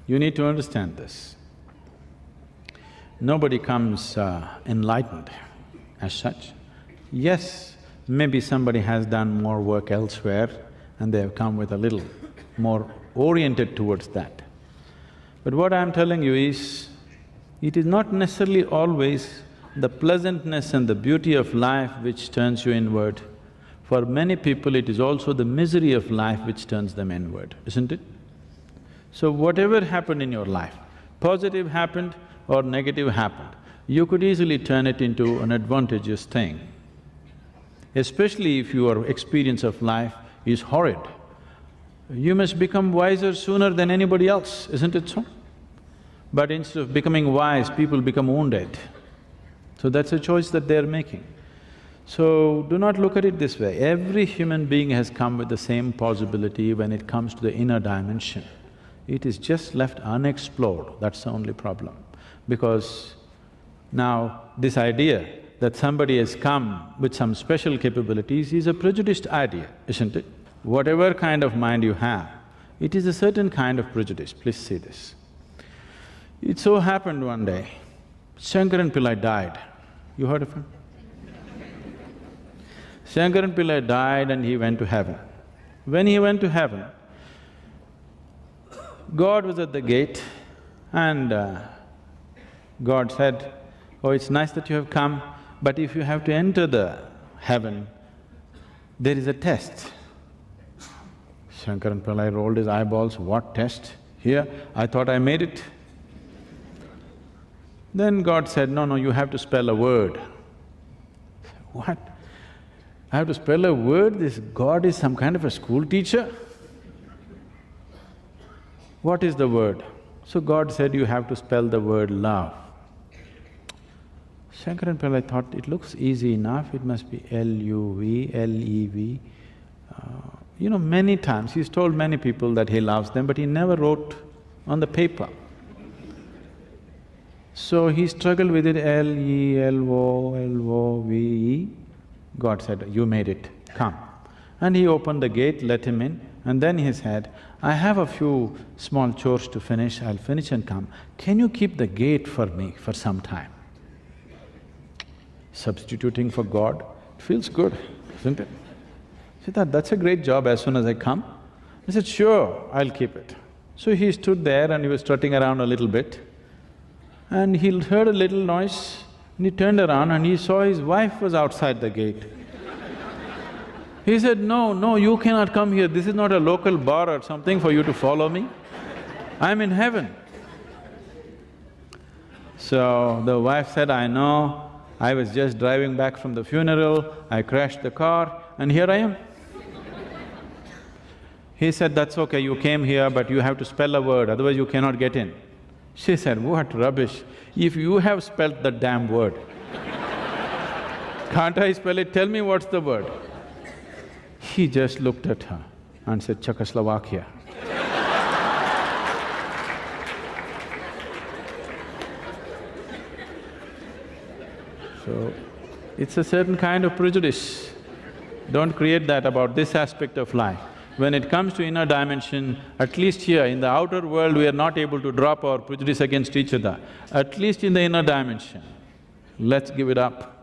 You need to understand this. Nobody comes enlightened as such. Yes, maybe somebody has done more work elsewhere and they have come with a little more oriented towards that. But what I'm telling you is, it is not necessarily always the pleasantness and the beauty of life which turns you inward. For many people, it is also the misery of life which turns them inward, isn't it? So whatever happened in your life, positive happened or negative happened, you could easily turn it into an advantageous thing. Especially if your experience of life is horrid, you must become wiser sooner than anybody else, isn't it so? But instead of becoming wise, people become wounded. So that's a choice that they're making. So do not look at it this way. Every human being has come with the same possibility when it comes to the inner dimension. It is just left unexplored, that's the only problem. Because now this idea that somebody has come with some special capabilities is a prejudiced idea, isn't it? Whatever kind of mind you have, it is a certain kind of prejudice, please see this. It so happened one day, Shankaran Pillai died. You heard of him? Shankaran Pillai died and he went to heaven. When he went to heaven, God was at the gate and God said, "Oh, it's nice that you have come, but if you have to enter the heaven, there is a test." Shankaran Pillai rolled his eyeballs, "What test? Here? I thought I made it." Then God said, "No, you have to spell a word." What? I have to spell a word? This God is some kind of a school teacher? What is the word? So God said, "You have to spell the word love." Shankaran Pillai thought, it looks easy enough, it must be L-U-V, L-E-V. Many times he's told many people that he loves them, but he never wrote on the paper. So he struggled with it, L-E-L-O, L-O-V-E. God said, "You made it, come." And he opened the gate, let him in, and then he said, "I have a few small chores to finish, I'll finish and come. Can you keep the gate for me for some time?" Substituting for God, it feels good, isn't it? He thought, "That's a great job as soon as I come." He said, "Sure, I'll keep it." So he stood there and he was strutting around a little bit. And he heard a little noise and he turned around and he saw his wife was outside the gate. He said, No, you cannot come here, this is not a local bar or something for you to follow me. I'm in heaven." So the wife said, "I know, I was just driving back from the funeral, I crashed the car and here I am." He said, "That's okay, you came here but you have to spell a word, otherwise you cannot get in." She said, "What rubbish, if you have spelt the damn word, can't I spell it? Tell me what's the word." He just looked at her and said, "Czechoslovakia." So, it's a certain kind of prejudice. Don't create that about this aspect of life. When it comes to inner dimension, at least here in the outer world we are not able to drop our prejudice against each other. At least in the inner dimension, let's give it up.